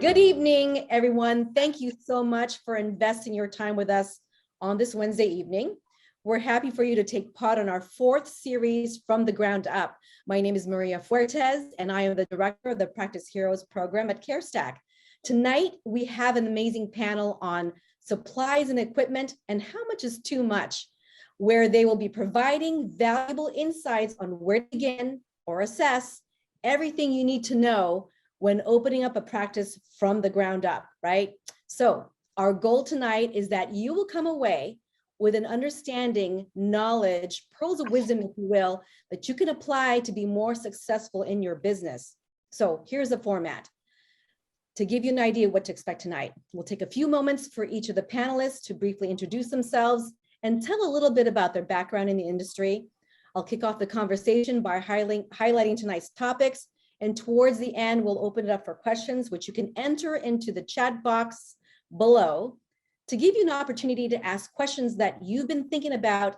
Good evening, everyone. Thank you so much for investing your time with us on this Wednesday evening. We're happy for you to take part in our 4th series from the ground up. My name is Maria Fuertes, and I am the director of the Practice Heroes program at CareStack. Tonight, we have an amazing panel on supplies and equipment and how much is too much, where they will be providing valuable insights on where to begin or assess everything you need to know when opening up a practice from the ground up, right? So our goal tonight is that you will come away with an understanding, knowledge, pearls of wisdom, if you will, that you can apply to be more successful in your business. So here's the format. To give you an idea what to expect tonight, we'll take a few moments for each of the panelists to briefly introduce themselves and tell a little bit about their background in the industry. I'll kick off the conversation by highlighting tonight's topics. And towards the end, we'll open it up for questions, which you can enter into the chat box below to give you an opportunity to ask questions that you've been thinking about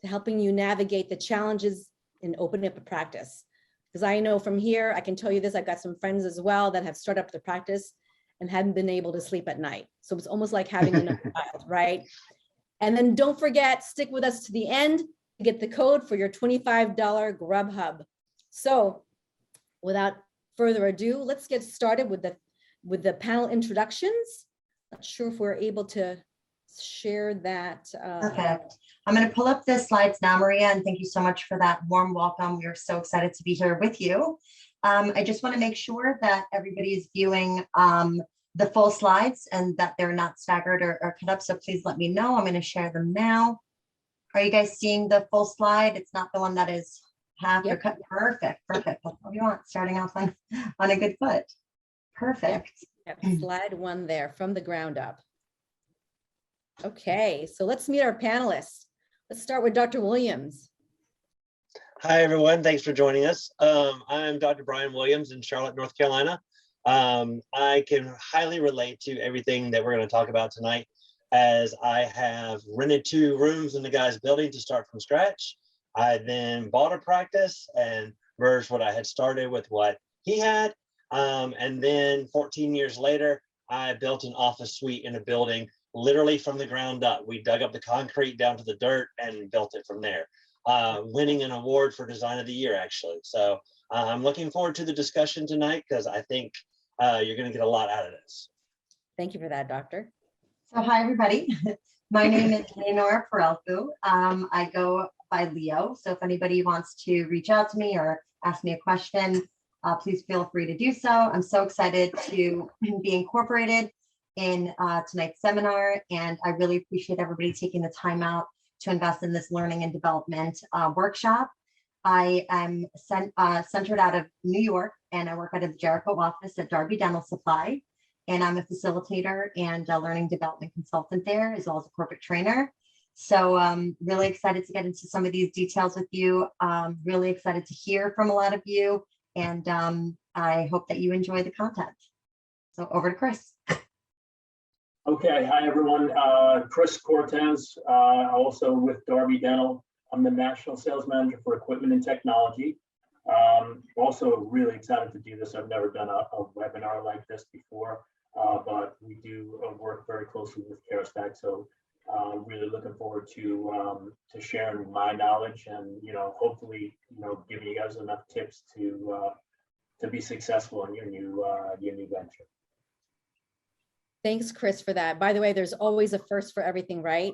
to helping you navigate the challenges in opening up a practice. Because I know from here, I can tell you this, I've got some friends as well that have started up the practice and hadn't been able to sleep at night. So it's almost like having another child, right? And then don't forget, stick with us to the end to get the code for your $25 Grubhub. So without further ado, let's get started with the panel introductions. Not sure if we're able to share that. Perfect. I'm going to pull up the slides now, Maria, and thank you so much for that warm welcome. We're so excited to be here with you. I just want to make sure that everybody is viewing the full slides and that they're not staggered or cut up. So please let me know. I'm going to share them now. Are you guys seeing the full slide? It's not the one that is half or cut. Perfect. That's what we want. Starting off on a good foot. Perfect. Yep. Slide 1 there, from the ground up. Okay, so let's meet our panelists. Let's start with Dr. Williams. Hi, everyone. Thanks for joining us. I'm Dr. Brian Williams in Charlotte, North Carolina. I can highly relate to everything that we're going to talk about tonight, as I have rented 2 rooms in the guy's building to start from scratch. I then bought a practice and merged what I had started with what he had. And then 14 years later, I built an office suite in a building literally from the ground up. We dug up the concrete down to the dirt and built it from there, winning an award for Design of the Year, actually. So I'm looking forward to the discussion tonight because I think you're going to get a lot out of this. Thank you for that, Doctor. So hi, everybody. My name is Leonora Perelfu. I go by Leo. So if anybody wants to reach out to me or ask me a question, please feel free to do so. I'm so excited to be incorporated in tonight's seminar, and I really appreciate everybody taking the time out to invest in this learning and development workshop. I am centered out of New York, and I work out of the Jericho office at Darby Dental Supply, and I'm a facilitator and a learning development consultant there, as well as a corporate trainer. So really excited to get into some of these details with you. Really excited to hear from a lot of you. And I hope that you enjoy the content. So over to Chris. Okay, hi everyone. Chris Cortez, also with Darby Dental. I'm the National Sales Manager for Equipment and Technology. Also really excited to do this. I've never done a webinar like this before, but we do work very closely with CareStack. So really looking forward to sharing my knowledge and, hopefully, giving you guys enough tips to be successful in your new venture. Thanks, Chris, for that. By the way, there's always a first for everything, right?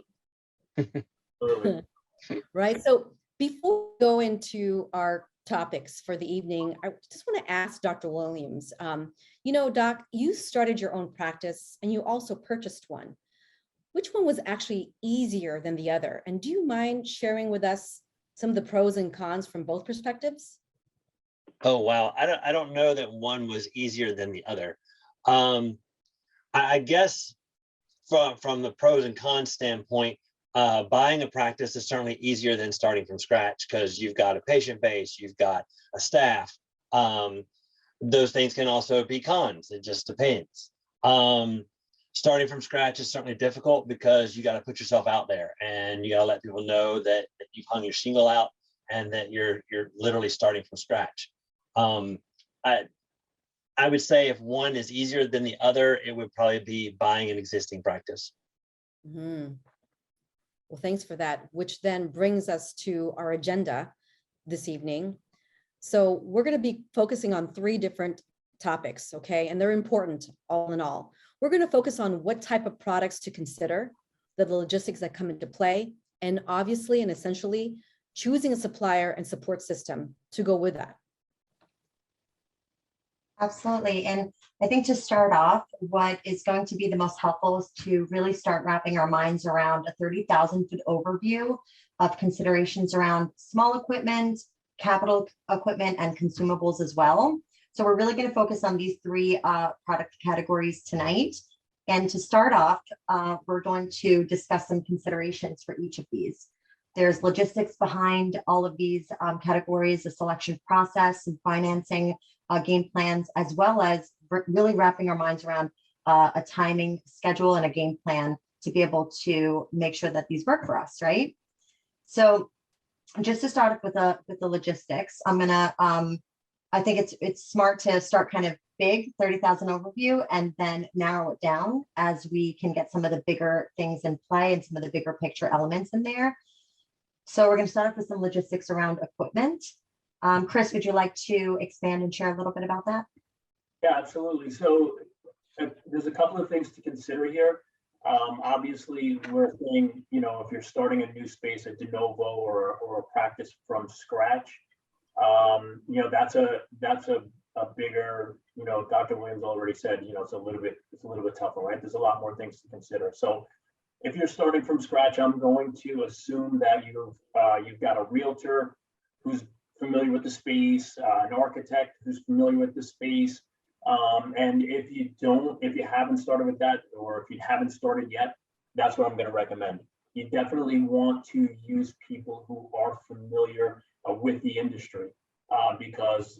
Right. So before we go into our topics for the evening, I just want to ask Dr. Williams, Doc, you started your own practice and you also purchased one. Which one was actually easier than the other? And do you mind sharing with us some of the pros and cons from both perspectives? Oh, wow. I don't know that one was easier than the other. I guess from the pros and cons standpoint, buying a practice is certainly easier than starting from scratch because you've got a patient base, you've got a staff. Those things can also be cons. It just depends. Starting from scratch is certainly difficult because you got to put yourself out there and you got to let people know that you've hung your shingle out and that you're literally starting from scratch. I I would say if one is easier than the other, it would probably be buying an existing practice. Mhm. Well, thanks for that, which then brings us to our agenda this evening. So we're going to be focusing on 3 different topics, okay? And they're important all in all. We're going to focus on what type of products to consider, the logistics that come into play, and obviously and essentially choosing a supplier and support system to go with that. Absolutely. And I think to start off, what is going to be the most helpful is to really start wrapping our minds around a 30,000-foot overview of considerations around small equipment, capital equipment, and consumables as well. So we're really going to focus on these 3 product categories tonight. And to start off, we're going to discuss some considerations for each of these. There's logistics behind all of these categories, the selection process and financing, game plans, as well as really wrapping our minds around a timing schedule and a game plan to be able to make sure that these work for us, right? So just to start with the logistics, I'm gonna, I think it's smart to start kind of big, 30,000 overview, and then narrow it down as we can get some of the bigger things in play and some of the bigger picture elements in there. So we're going to start off with some logistics around equipment. Chris, would you like to expand and share a little bit about that? Yeah, absolutely. So there's a couple of things to consider here. Obviously, we're saying, if you're starting a new space, a de novo or a practice from scratch, that's a bigger, Dr. Williams already said, it's a little bit tougher, right? There's a lot more things to consider. So if you're starting from scratch, I'm going to assume that you've got a realtor who's familiar with the space, an architect who's familiar with the space. And if you haven't started with that, or if you haven't started yet, that's what I'm going to recommend. You definitely want to use people who are familiar with the industry, because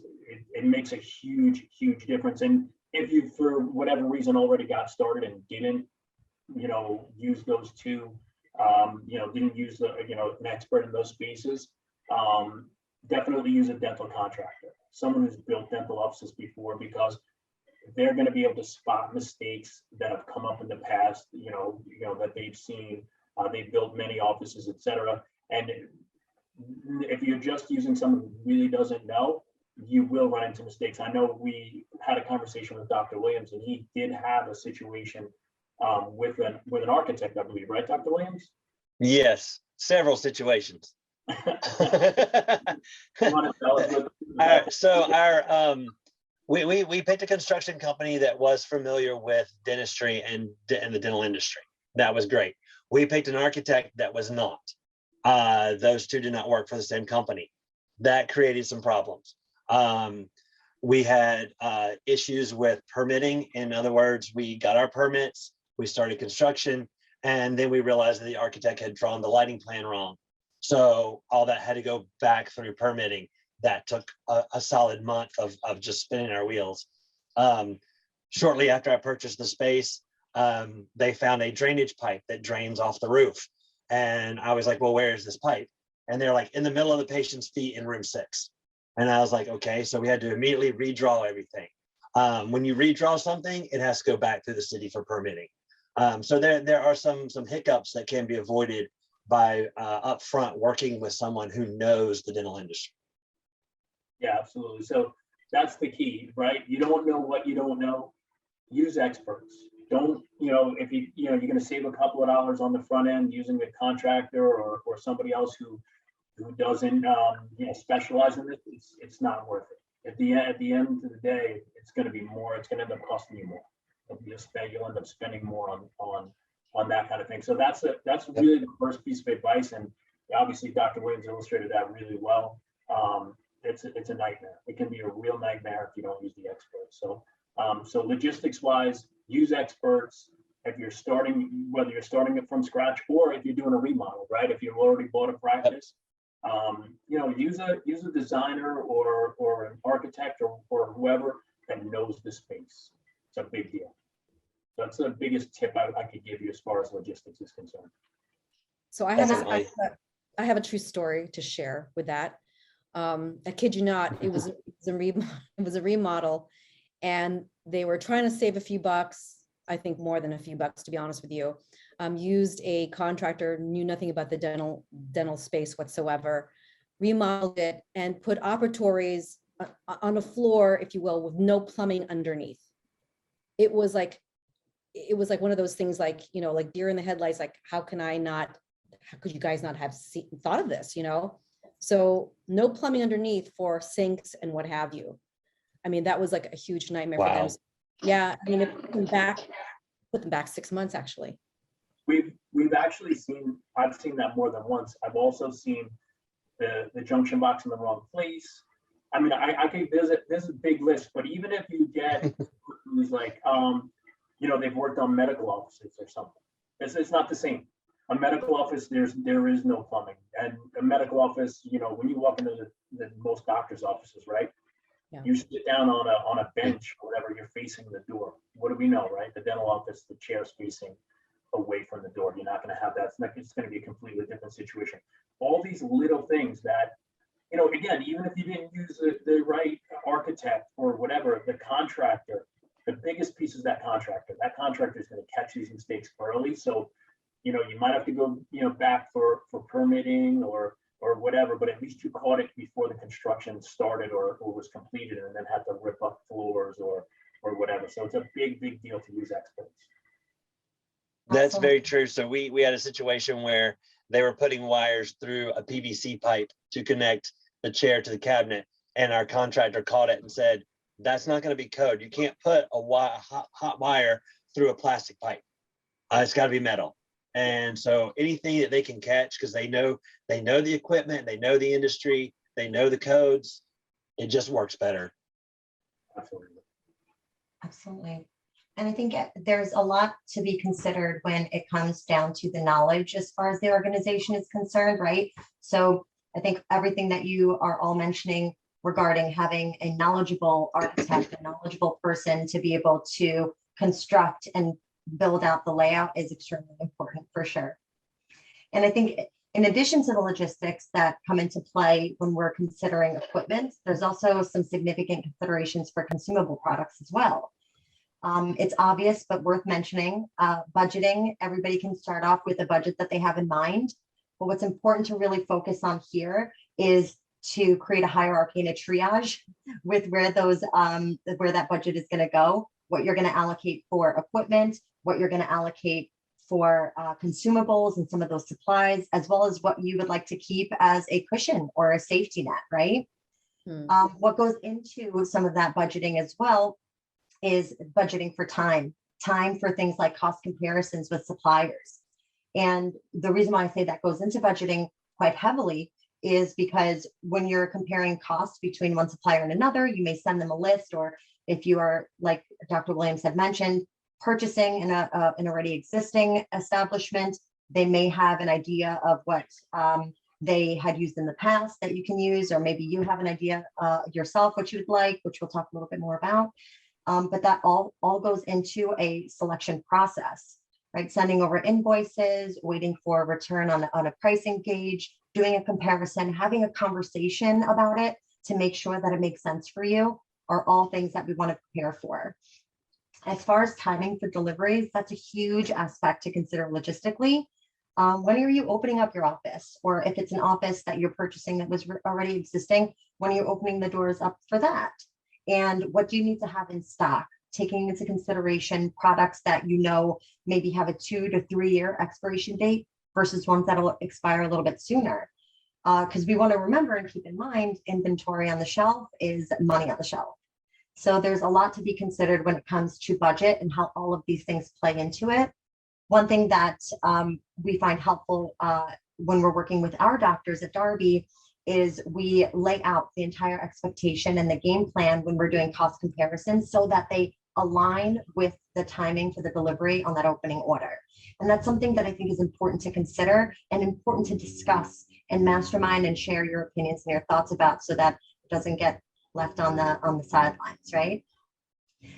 it makes a huge difference. And if you, for whatever reason, already got started and didn't, use those 2, didn't use an expert in those spaces, definitely use a dental contractor, someone who's built dental offices before, because they're going to be able to spot mistakes that have come up in the past, that they've seen. They've built many offices, etc. And if you're just using someone who really doesn't know, you will run into mistakes. I know we had a conversation with Dr. Williams, and he did have a situation with an architect, I believe, right, Dr. Williams? Yes, several situations. We picked a construction company that was familiar with dentistry and the dental industry. That was great. We picked an architect that was not. Those 2 did not work for the same company. That created some problems. We had issues with permitting. In other words, we got our permits, we started construction, and then we realized that the architect had drawn the lighting plan wrong. So all that had to go back through permitting. That took a solid month of just spinning our wheels. Shortly after I purchased the space, they found a drainage pipe that drains off the roof. And I was like, well, where is this pipe? And they're like, in the middle of the patient's feet in room 6. And I was like, okay, so we had to immediately redraw everything. When you redraw something, it has to go back to the city for permitting. So there are some hiccups that can be avoided by upfront working with someone who knows the dental industry. Yeah, absolutely. So that's the key, right? You don't know what you don't know. Use experts. Don't, if you're going to save a couple of dollars on the front end using a contractor or somebody else who doesn't specialize in this, it's not worth it. At the end of the day, it's going to be more. It's going to end up costing you more. You'll end up spending more on that kind of thing. So that's really the first piece of advice. And obviously, Dr. Williams illustrated that really well. It's a nightmare. It can be a real nightmare if you don't use the experts. So logistics wise, use experts. If you're starting, whether you're starting it from scratch or if you're doing a remodel, right? If you've already bought a practice, use a designer or an architect or whoever that knows the space. It's a big deal. That's the biggest tip I could give you as far as logistics is concerned. So I have a true story to share with that. I kid you not, it was a remodel, and they were trying to save a few bucks, I think more than a few bucks, to be honest with you. Used a contractor, knew nothing about the dental space whatsoever, remodeled it and put operatories on a floor, if you will, with no plumbing underneath. It was like one of those things, like, you know, like deer in the headlights, like, how could you guys not have thought of this, you know? So no plumbing underneath for sinks and what have you. I mean, that was like a huge nightmare for them. Wow. Yeah, I mean, it put them back 6 months, actually. We've actually seen, I've seen that more than once. I've also seen the junction box in the wrong place. I mean, I can visit, there's a big list, but even if you get who's like, you know, they've worked on medical offices or something, it's not the same. A medical office, there is no plumbing, and a medical office, you know, when you walk into the most doctor's offices, right? Yeah. You sit down on a bench or whatever, you're facing the door. What do we know, right? The dental office, the chair's facing away from the door. You're not going to have that. It's going to be a completely different situation. All these little things that, you know, again, even if you didn't use the right architect or whatever, the contractor, the biggest piece is that contractor. That contractor is going to catch these mistakes early. So, you know, you might have to go, you know, back for permitting or whatever, but at least you caught it before the construction started or was completed, and then had to rip up floors or whatever. So it's a big deal to use experts. That's very true. So we had a situation where they were putting wires through a PVC pipe to connect the chair to the cabinet, and our contractor caught it and said, that's not going to be code. You can't put a hot wire through a plastic pipe. It's got to be metal. And so anything that they can catch, because they know the equipment, they know the industry, they know the codes, it just works better. Absolutely. And I think there's a lot to be considered when it comes down to the knowledge as far as the organization is concerned, right? So I think everything that you are all mentioning regarding having a knowledgeable architect, a knowledgeable person to be able to construct and build out the layout is extremely important for sure. And I think in addition to the logistics that come into play when we're considering equipment, there's also some significant considerations for consumable products as well. It's obvious, but worth mentioning, budgeting. Everybody can start off with a budget that they have in mind. But what's important to really focus on here is to create a hierarchy and a triage with where those where that budget is going to go, what you're going to allocate for equipment, what you're going to allocate for consumables and some of those supplies, as well as what you would like to keep as a cushion or a safety net, right? What goes into some of that budgeting as well is budgeting for time for things like cost comparisons with suppliers. And the reason why I say that goes into budgeting quite heavily is because when you're comparing costs between one supplier and another, you may send them a list, or if you are, like Dr. Williams had mentioned, purchasing in an already existing establishment, they may have an idea of what they had used in the past that you can use, or maybe you have an idea yourself what you would like, which we'll talk a little bit more about. But that all goes into a selection process, right? Sending over invoices, waiting for a return on a pricing gauge, doing a comparison, having a conversation about it to make sure that it makes sense for you are all things that we want to prepare for. As far as timing for deliveries, that's a huge aspect to consider logistically. When are you opening up your office? Or if it's an office that you're purchasing that was already existing, when are you opening the doors up for that? And what do you need to have in stock? Taking into consideration products that you know maybe have a 2 to 3 year expiration date versus ones that'll expire a little bit sooner. Because we want to remember and keep in mind, inventory on the shelf is money on the shelf. So there's a lot to be considered when it comes to budget and how all of these things play into it. One thing that we find helpful when we're working with our doctors at Darby is we lay out the entire expectation and the game plan when we're doing cost comparisons so that they align with the timing for the delivery on that opening order. And that's something that I think is important to consider and important to discuss and mastermind and share your opinions and your thoughts about, so that it doesn't get left on the sidelines, right?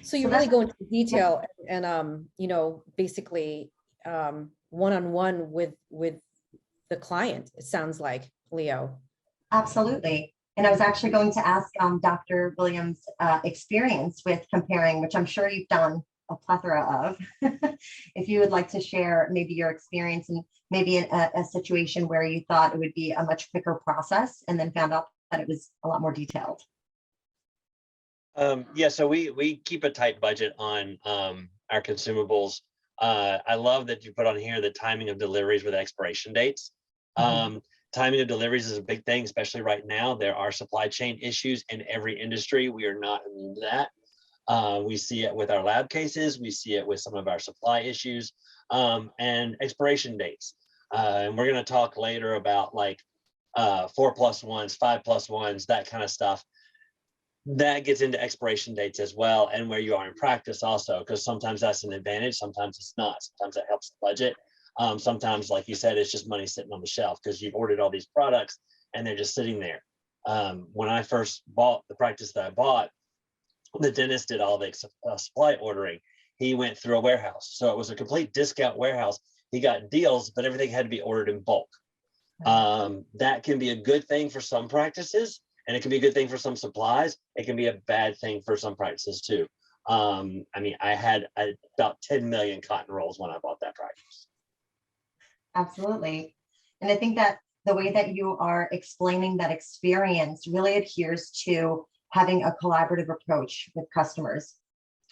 So you really go into detail and you know, basically one-on-one with the client, it sounds like, Leo. Absolutely. And I was actually going to ask Dr. Williams' experience with comparing, which I'm sure you've done a plethora of. If you would like to share maybe your experience and maybe a situation where you thought it would be a much quicker process and then found out that it was a lot more detailed. Yeah, so we keep a tight budget on our consumables. I love that you put on here the timing of deliveries with expiration dates. Timing of deliveries is a big thing, especially right now. There are supply chain issues in every industry. We are not immune to that. We see it with our lab cases. We see it with some of our supply issues and expiration dates. And we're going to talk later about like 4+1s, 5+1s, that kind of stuff. That gets into expiration dates as well, and where you are in practice also, because sometimes that's an advantage, sometimes it's not. Sometimes that helps the budget. Sometimes, like you said, it's just money sitting on the shelf because you've ordered all these products and they're just sitting there. When I first bought the practice that I bought, the dentist did all the supply ordering. He went through a warehouse, so it was a complete discount warehouse. He got deals, but everything had to be ordered in bulk. That can be a good thing for some practices, and it can be a good thing for some supplies. It can be a bad thing for some practices too. I mean, I had about 10 million cotton rolls when I bought that practice. Absolutely. And I think that the way that you are explaining that experience really adheres to having a collaborative approach with customers,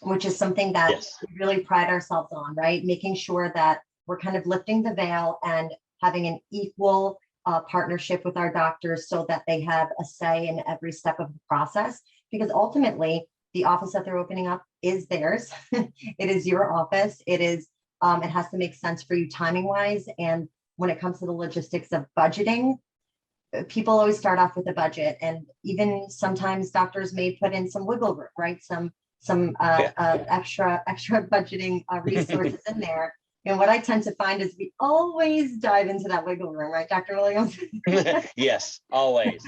which is something that we really pride ourselves on, right? Making sure that we're kind of lifting the veil and having an equal partnership with our doctors so that they have a say in every step of the process, because ultimately the office that they're opening up is theirs. It is your office. It is, it has to make sense for you timing wise. And when it comes to the logistics of budgeting, people always start off with a budget, and even sometimes doctors may put in some wiggle room, right? Some extra budgeting resources in there. And what I tend to find is we always dive into that wiggle room, right, Dr. Williams? Yes, always.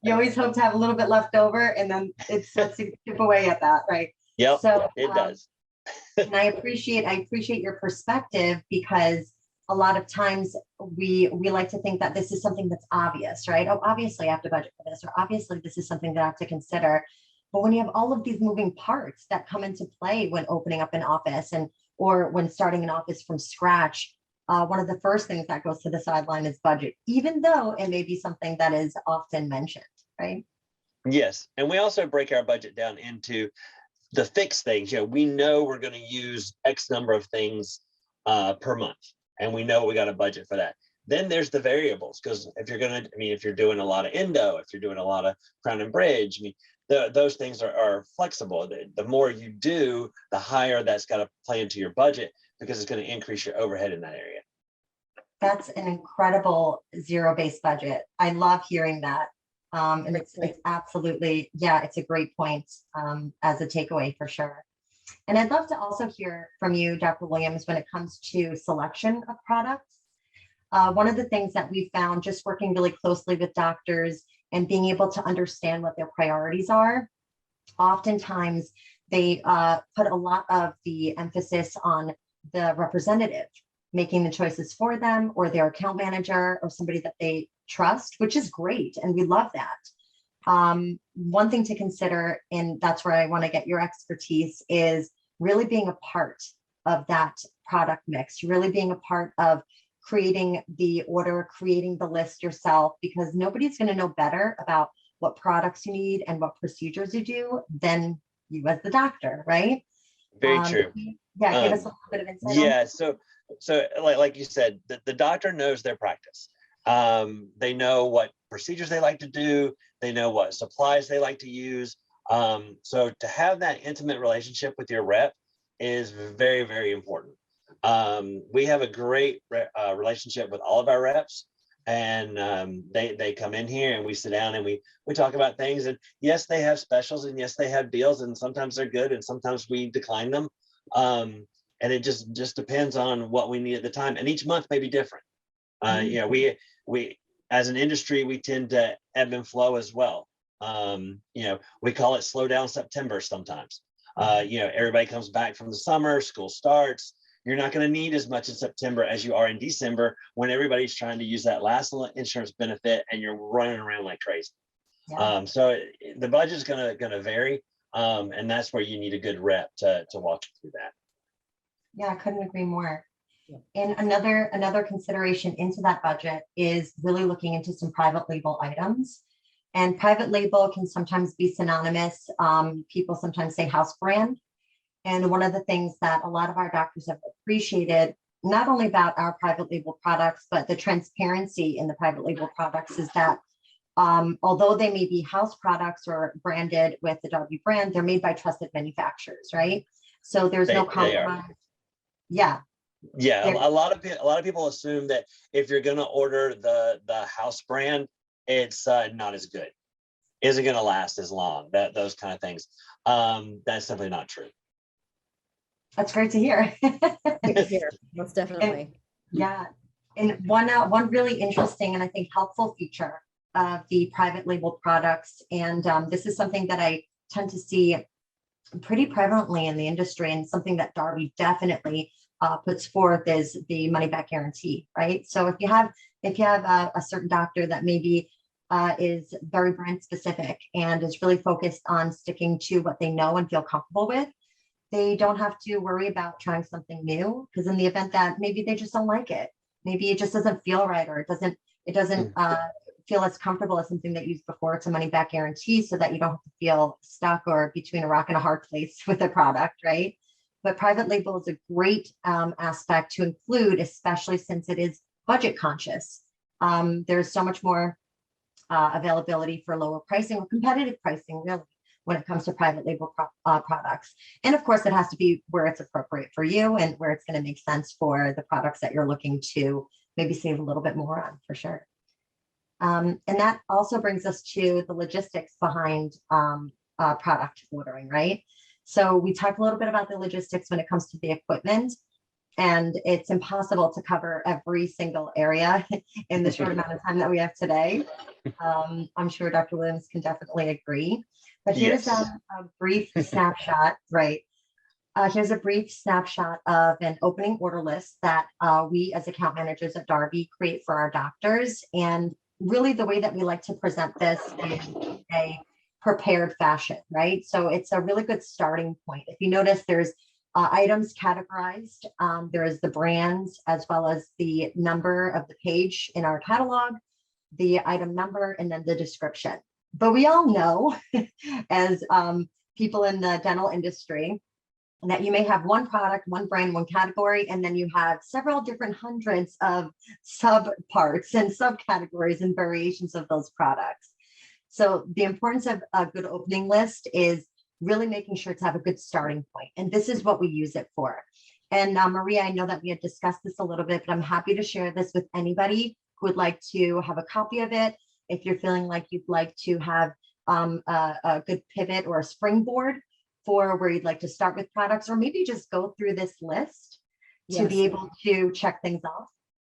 You always hope to have a little bit left over, and then it starts to chip away at that, right? Yep, so it does. And I appreciate your perspective, because a lot of times we like to think that this is something that's obvious, right? Oh, obviously I have to budget for this, or obviously this is something that I have to consider. But when you have all of these moving parts that come into play when opening up an office or when starting an office from scratch, one of the first things that goes to the sideline is budget, even though it may be something that is often mentioned, right? Yes, and we also break our budget down into the fixed things. You know, we know we're going to use X number of things per month, and we know we got a budget for that. Then there's the variables, because if you're going to, I mean, if you're doing a lot of endo, if you're doing a lot of crown and bridge, I mean, those things are flexible. The more you do, the higher that's got to play into your budget, because it's going to increase your overhead in that area. That's an incredible zero-based budget. I love hearing that. And it's absolutely, yeah, it's a great point as a takeaway for sure. And I'd love to also hear from you, Dr. Williams, when it comes to selection of products. One of the things that we found just working really closely with doctors and being able to understand what their priorities are, oftentimes they put a lot of the emphasis on the representative, making the choices for them, or their account manager, or somebody that they trust, which is great. And we love that. One thing to consider, and that's where I want to get your expertise, is really being a part of that product mix, really being a part of creating the order, creating the list yourself, because nobody's going to know better about what products you need and what procedures you do than you as the doctor, right? Very true. Yeah, give us a little bit of insight. Yeah, so like you said, the doctor knows their practice. They know what procedures they like to do. They know what supplies they like to use. So to have that intimate relationship with your rep is very, very important. We have a great relationship with all of our reps, and they come in here and we sit down and we talk about things. And yes, they have specials, and yes, they have deals, and sometimes they're good and sometimes we decline them. And it just depends on what we need at the time. And each month may be different. You know, we as an industry, we tend to ebb and flow as well. You know, we call it slow down September sometimes. You know, everybody comes back from the summer, school starts, You're not going to need as much in September as you are in December when everybody's trying to use that last little insurance benefit and you're running around like crazy. Yeah. So the budget is going to vary, and that's where you need a good rep to walk you through that. Yeah, I couldn't agree more. Yeah. And another consideration into that budget is really looking into some private label items. And private label can sometimes be synonymous. People sometimes say house brand. And one of the things that a lot of our doctors have appreciated, not only about our private label products, but the transparency in the private label products is that although they may be house products or branded with the Darby brand, they're made by trusted manufacturers, right? So there's no compromise. Yeah. Yeah, a lot of people assume that if you're going to order the house brand, it's not as good, isn't going to last as long. Those kind of things. That's simply not true. That's great to hear. Good to hear, most definitely. Yeah, and one really interesting and I think helpful feature of the private label products, and this is something that I tend to see pretty prevalently in the industry, and something that Darby definitely puts forth, is the money back guarantee, right? So if you have a certain doctor that maybe is very brand specific and is really focused on sticking to what they know and feel comfortable with, they don't have to worry about trying something new, because in the event that maybe they just don't like it, maybe it just doesn't feel right, or it doesn't feel as comfortable as something that you used before, it's a money back guarantee, so that you don't have to feel stuck or between a rock and a hard place with a product, right? But private label is a great aspect to include, especially since it is budget conscious. There's so much more availability for lower pricing or competitive pricing, really, when it comes to private label products. And of course, it has to be where it's appropriate for you and where it's going to make sense for the products that you're looking to maybe save a little bit more on, for sure. And that also brings us to the logistics behind product ordering, right? So we talked a little bit about the logistics when it comes to the equipment, and it's impossible to cover every single area in the short amount of time that we have today. I'm sure Dr. Williams can definitely agree. But here's Yes. a brief snapshot, right? Here's a brief snapshot of an opening order list that we as account managers at Darby create for our doctors. And really the way that we like to present this is a prepared fashion, right? So it's a really good starting point. If you notice, there's items categorized. There's the brands as well as the number of the page in our catalog, the item number, and then the description. But we all know as people in the dental industry that you may have one product, one brand, one category, and then you have several different hundreds of sub parts and subcategories and variations of those products. So the importance of a good opening list is really making sure to have a good starting point. And this is what we use it for. And Maria, I know that we had discussed this a little bit, but I'm happy to share this with anybody who would like to have a copy of it. If you're feeling like you'd like to have a good pivot or a springboard for where you'd like to start with products, or maybe just go through this list to be able to check things off.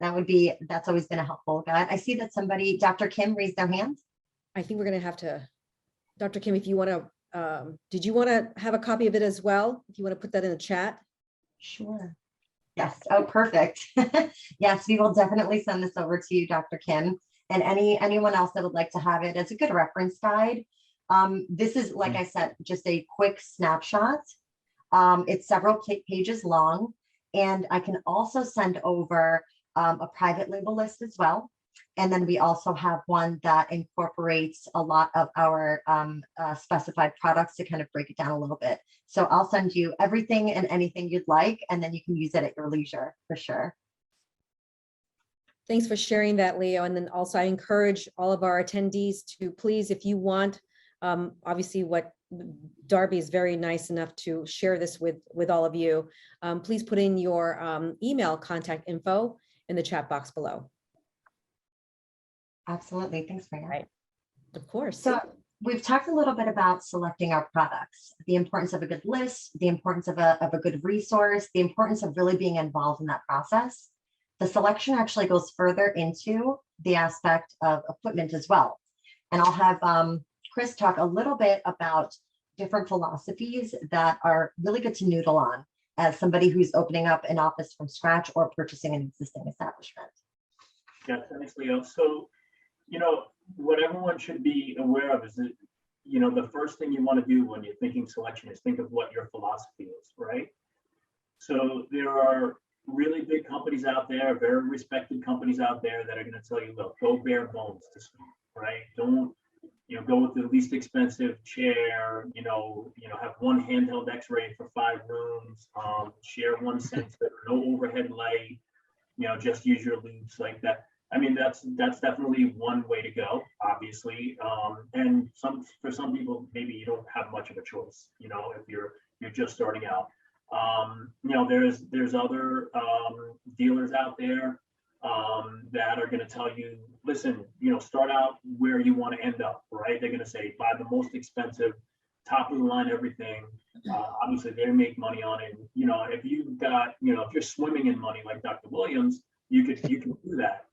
That's always been a helpful guide. I see that somebody, Dr. Kim, raised their hand. I think we're going to have to, Dr. Kim, if you want to, did you want to have a copy of it as well? If you want to put that in the chat. Sure. Yes. Oh, perfect. Yes, we will definitely send this over to you, Dr. Kim, and anyone else that would like to have it as a good reference guide. This is, like I said, just a quick snapshot. It's several pages long, and I can also send over a private label list as well. And then we also have one that incorporates a lot of our specified products to kind of break it down a little bit. So I'll send you everything and anything you'd like, and then you can use it at your leisure, for sure. Thanks for sharing that, Leo. And then also I encourage all of our attendees to please, if you want, obviously what Darby is very nice enough to share this with all of you. Please put in your email contact info in the chat box below. Absolutely. Thanks, Maria. Right. Of course. So we've talked a little bit about selecting our products, the importance of a good list, the importance of a good resource, the importance of really being involved in that process. The selection actually goes further into the aspect of equipment as well. And I'll have Chris talk a little bit about different philosophies that are really good to noodle on as somebody who's opening up an office from scratch or purchasing an existing establishment. Yeah, thanks, Leo. So, what everyone should be aware of is that, the first thing you want to do when you're thinking selection is think of what your philosophy is, right? So there are really big companies out there, very respected companies out there that are going to tell you, look, go bare bones to start, right? Don't, go with the least expensive chair, have one handheld x-ray for 5 rooms, share one sensor, no overhead light, just use your loops like that. I mean, that's definitely one way to go, obviously. And for some people, maybe you don't have much of a choice, if you're just starting out. There's other dealers out there that are going to tell you, listen, start out where you want to end up, right? They're going to say, buy the most expensive, top of the line, everything. Obviously, they make money on it. If you've got, if you're swimming in money like Dr. Williams, you can do that.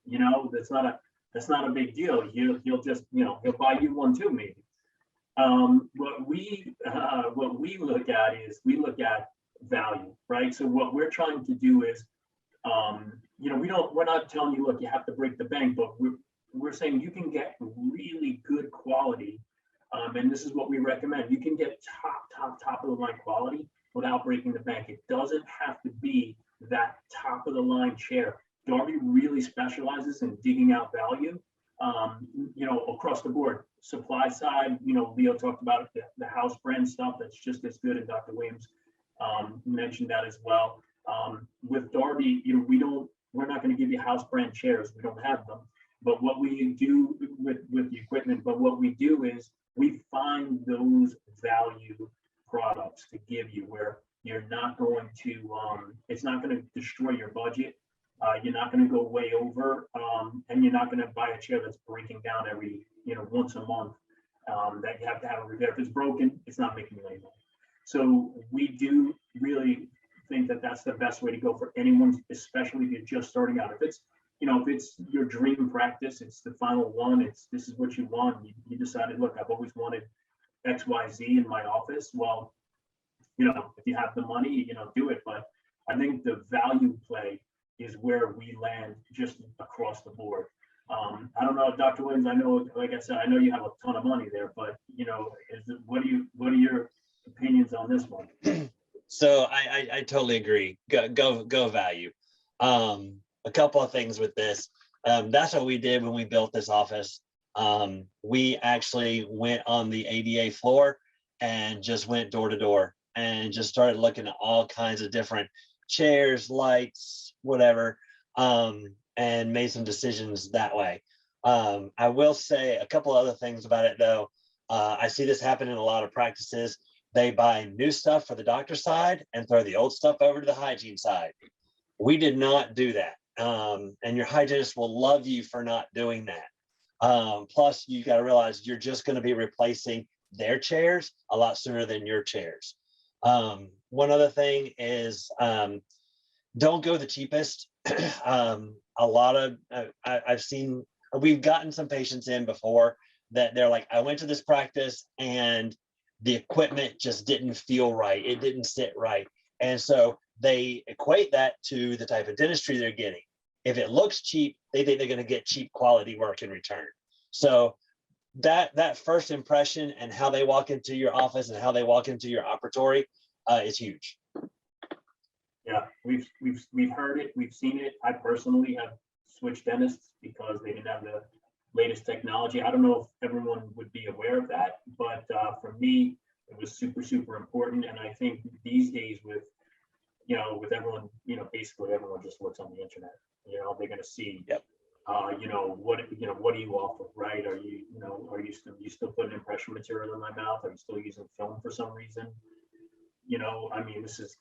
That's not a big deal. He'll just, he'll buy you one too, maybe. What we look at is we look at value, right? So what we're trying to do is, we're not telling you, look, you have to break the bank, but we're saying you can get really good quality. And this is what we recommend. You can get top of the line quality without breaking the bank. It doesn't have to be that top of the line chair. Darby really specializes in digging out value, across the board. Supply side, Leo talked about the house brand stuff that's just as good, and Dr. Williams mentioned that as well. With Darby, we're not going to give you house brand chairs. We don't have them. But what we do with the equipment, what we do is we find those value products to give you where you're not going to, it's not going to destroy your budget. You're not going to go way over, and you're not going to buy a chair that's breaking down every, once a month, that you have to have a repair. If it's broken, it's not making you any money. So we do really think that that's the best way to go for anyone, especially if you're just starting out. If it's your dream practice, it's the final one, this is what you want. You decided, look, I've always wanted X, Y, Z in my office. Well, if you have the money, do it. But I think the value play is where we land just across the board. I don't know, Dr. Williams, I know, like I said, I know you have a ton of money there, but what are your opinions on this one? So I totally agree. Go value. A couple of things with this. That's what we did when we built this office. We actually went on the ADA floor and just went door to door and just started looking at all kinds of different chairs, lights, whatever, and made some decisions that way. I will say a couple other things about it though. I see this happen in a lot of practices. They buy new stuff for the doctor side and throw the old stuff over to the hygiene side. We did not do that. And your hygienist will love you for not doing that. Plus, you got to realize you're just going to be replacing their chairs a lot sooner than your chairs. One other thing is don't go the cheapest. We've gotten some patients in before that they're like, I went to this practice and the equipment just didn't feel right. It didn't sit right. And so they equate that to the type of dentistry they're getting. If it looks cheap, they think they're going to get cheap quality work in return. So that first impression and how they walk into your office and how they walk into your operatory is huge. Yeah, we've heard it, we've seen it. I personally have switched dentists because they didn't have the latest technology. I don't know if everyone would be aware of that, but for me, it was super important. And I think these days with everyone, basically everyone just looks on the internet. They're going to see, yep. What do you offer, right? Are you still putting impression material in my mouth? Are you still using film for some reason? This is,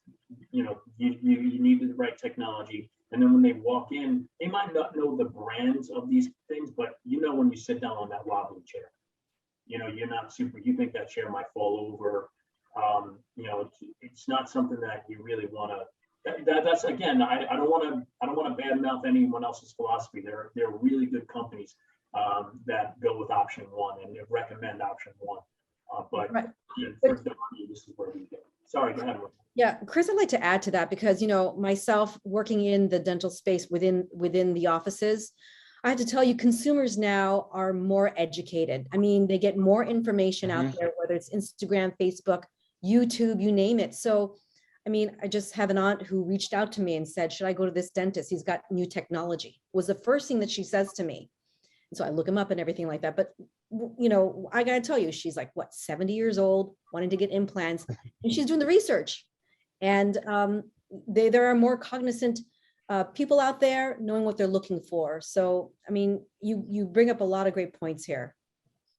you need the right technology. And then when they walk in, they might not know the brands of these things, but when you sit down on that wobbly chair, you're not you think that chair might fall over. It's not something that you really want to, that's again, I don't want to badmouth anyone else's philosophy. There are really good companies that go with option one and recommend option one. But Right. for Darby, this is where we go. Sorry, go ahead. Yeah, Chris, I'd like to add to that because, myself working in the dental space within the offices, I have to tell you, consumers now are more educated. I mean, they get more information out there, whether it's Instagram, Facebook, YouTube, you name it. So, I mean, I just have an aunt who reached out to me and said, should I go to this dentist? He's got new technology, was the first thing that she says to me. And so I look him up and everything like that. But, I got to tell you, she's like, what, 70 years old, wanting to get implants, and she's doing the research. And there are more cognizant people out there knowing what they're looking for. So, I mean, you bring up a lot of great points here.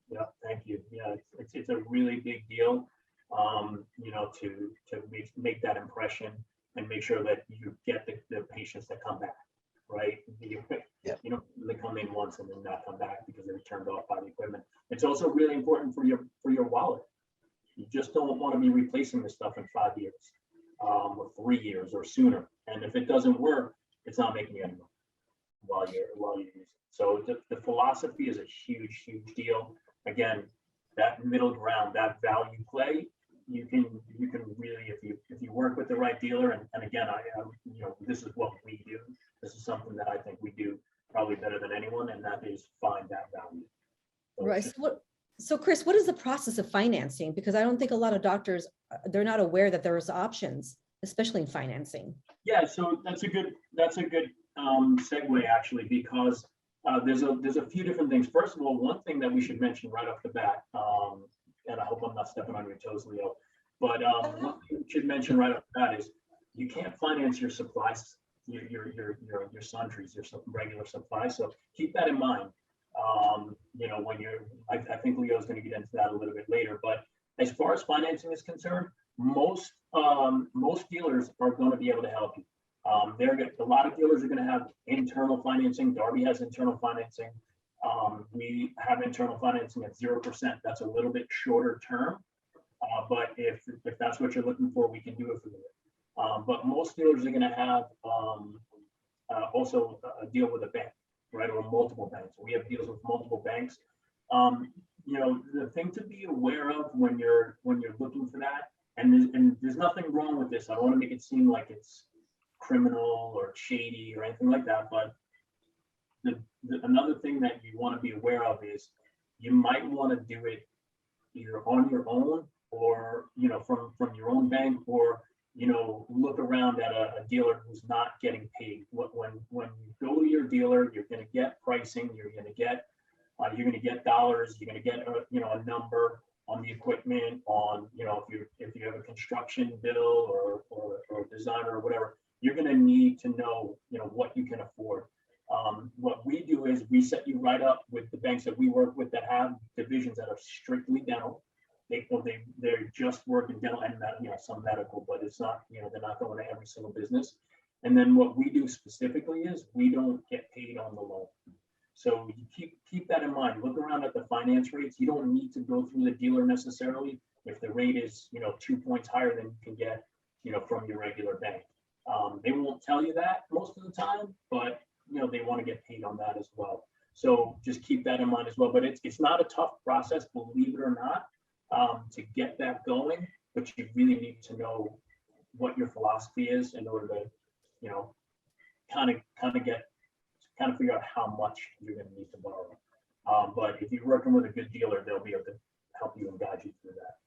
Yeah, thank you. Yeah, it's a really big deal, to make that impression and make sure that you get the patients that come back, right? They come in once and then not come back because they're turned off by the equipment. It's also really important for your wallet. You just don't want to be replacing this stuff in 5 years. Or 3 years or sooner. And if it doesn't work, it's not making any money while you're using it. So the philosophy is a huge deal. Again, that middle ground, that value play, you can really, if you work with the right dealer, and again, this is what we do. This is something that I think we do probably better than anyone, and that is find that value. So right. So Chris, what is the process of financing? Because I don't think a lot of doctors, they're not aware that there's options, especially in financing. Yeah, so that's a good segue actually, because there's a few different things. First of all, one thing that we should mention right off the bat, and I hope I'm not stepping on your toes, Leo, but one thing we should mention right off the bat is you can't finance your supplies, your sundries, your regular supplies. So keep that in mind. When I think Leo's going to get into that a little bit later, but as far as financing is concerned, most dealers are going to be able to help you. A lot of dealers are going to have internal financing. Darby has internal financing. We have internal financing at 0%. That's a little bit shorter term, but if that's what you're looking for, we can do it for you. But most dealers are going to have also a deal with a bank, right, or multiple banks. We have deals with multiple banks. The thing to be aware of when you're looking for that, and there's nothing wrong with this. I don't want to make it seem like it's criminal or shady or anything like that, but another thing that you want to be aware of is you might want to do it either on your own or from your own bank, or look around at a dealer who's not getting paid. When you go to your dealer, you're going to get pricing, you're going to get dollars, you're going to get a number on the equipment, on if you have a construction bill or designer or whatever, you're going to need to know what you can afford. What we do is we set you right up with the banks that we work with that have divisions that are strictly dental. They're just working dental and some medical, but it's not, they're not going to every single business. And then what we do specifically is we don't get paid on the loan. So you keep that in mind. Look around at the finance rates. You don't need to go through the dealer necessarily. If the rate is 2 points higher than you can get from your regular bank. They won't tell you that most of the time, but they want to get paid on that as well. So just keep that in mind as well. But it's not a tough process, believe it or not, to get that going. But you really need to know what your philosophy is in order to kind of figure out how much you're going to need to borrow. But if you're working with a good dealer, they'll be able to help you and guide you through that.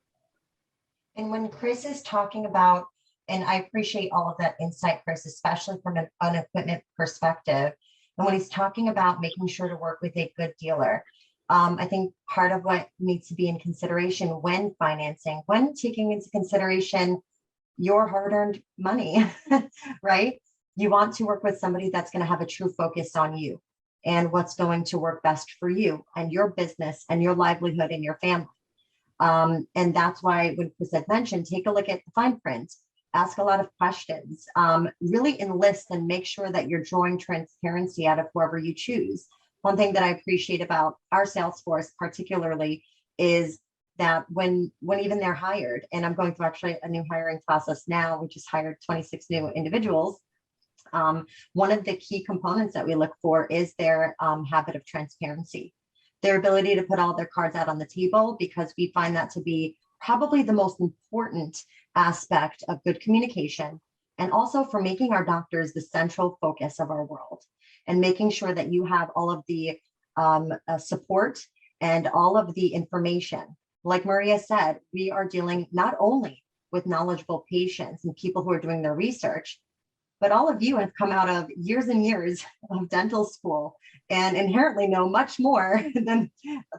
And when Chris is talking about, and I appreciate all of that insight, Chris, especially from an equipment perspective, and when he's talking about making sure to work with a good dealer, I think part of what needs to be in consideration when financing, when taking into consideration your hard-earned money, right? You want to work with somebody that's going to have a true focus on you and what's going to work best for you and your business and your livelihood and your family. And that's why when Chris had mentioned, take a look at the fine print, ask a lot of questions, really enlist and make sure that you're drawing transparency out of whoever you choose. One thing that I appreciate about our sales force particularly is that when even they're hired, and I'm going through actually a new hiring process now, we just hired 26 new individuals. One of the key components that we look for is their habit of transparency, their ability to put all their cards out on the table, because we find that to be probably the most important aspect of good communication, and also for making our doctors the central focus of our world, and making sure that you have all of the support and all of the information. Like Maria said, we are dealing not only with knowledgeable patients and people who are doing their research, but all of you have come out of years and years of dental school and inherently know much more than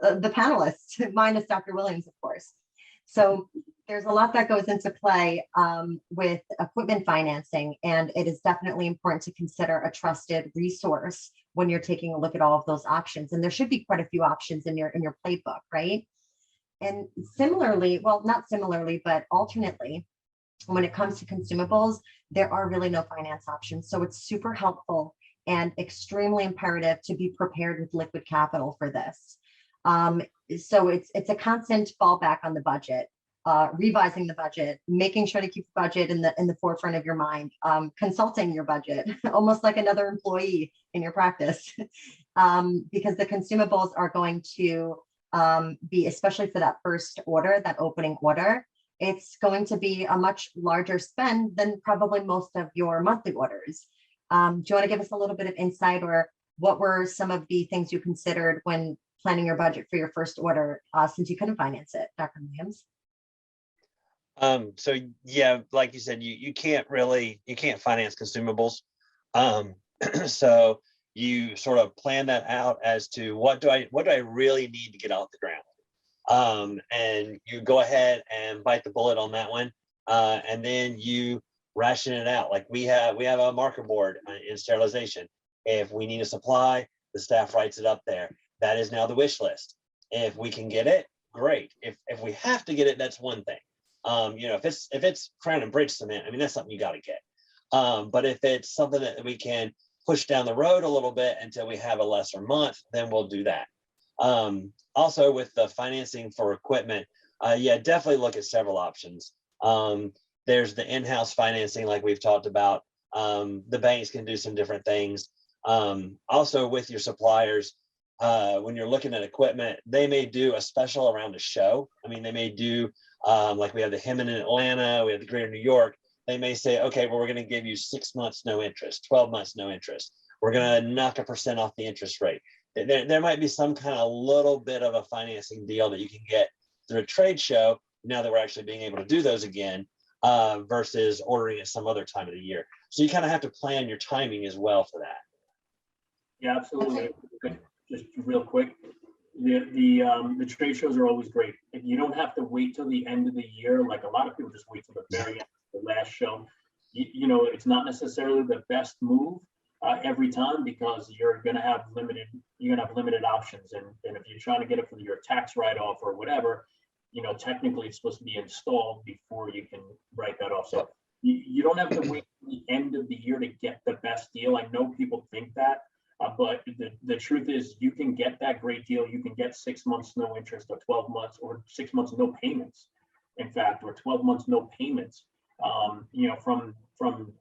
the panelists, minus Dr. Williams, of course. So there's a lot that goes into play with equipment financing, and it is definitely important to consider a trusted resource when you're taking a look at all of those options. And there should be quite a few options in your playbook, right? And similarly, well, not similarly, but alternately, when it comes to consumables, there are really no finance options. So it's super helpful and extremely imperative to be prepared with liquid capital for this. So it's a constant fallback on the budget, revising the budget, making sure to keep the budget in the forefront of your mind, consulting your budget, almost like another employee in your practice, because the consumables are going to be, especially for that first order, that opening order, it's going to be a much larger spend than probably most of your monthly orders. Do you want to give us a little bit of insight, or what were some of the things you considered when planning your budget for your first order, since you couldn't finance it, Dr. Williams? So yeah, like you said, you can't finance consumables. So you sort of plan that out as to what do I really need to get off the ground. And you go ahead and bite the bullet on that one. And then you ration it out. Like we have a marker board in sterilization. If we need a supply, the staff writes it up there. That is now the wish list. If we can get it, great. If we have to get it, that's one thing. If it's Crown and Bridge cement, I mean, that's something you got to get. But if it's something that we can push down the road a little bit until we have a lesser month, then we'll do that. Also with the financing for equipment, yeah, definitely look at several options. There's the in-house financing, like we've talked about. The banks can do some different things. Also with your suppliers, when you're looking at equipment, they may do a special around a show. I mean, they may do, like we have the Hemet in Atlanta, we have the Greater New York. They may say, okay, well, we're going to give you 6 months, no interest, 12 months, no interest. We're going to knock 1% off the interest rate. There might be some kind of little bit of a financing deal that you can get through a trade show, now that we're actually being able to do those again, versus ordering at some other time of the year. So you kind of have to plan your timing as well for that. Yeah, absolutely. Just real quick, the trade shows are always great. If you don't have to wait till the end of the year, like a lot of people just wait till the very end, the last show. It's not necessarily the best move every time, because you're gonna have limited options, and if you're trying to get it for your tax write-off or whatever, technically it's supposed to be installed before you can write that off. So you don't have to wait till the end of the year to get the best deal. I know people think that. But the truth is, you can get that great deal. You can get 6 months no interest, or 12 months, or 6 months no payments, in fact, or 12 months no payments. From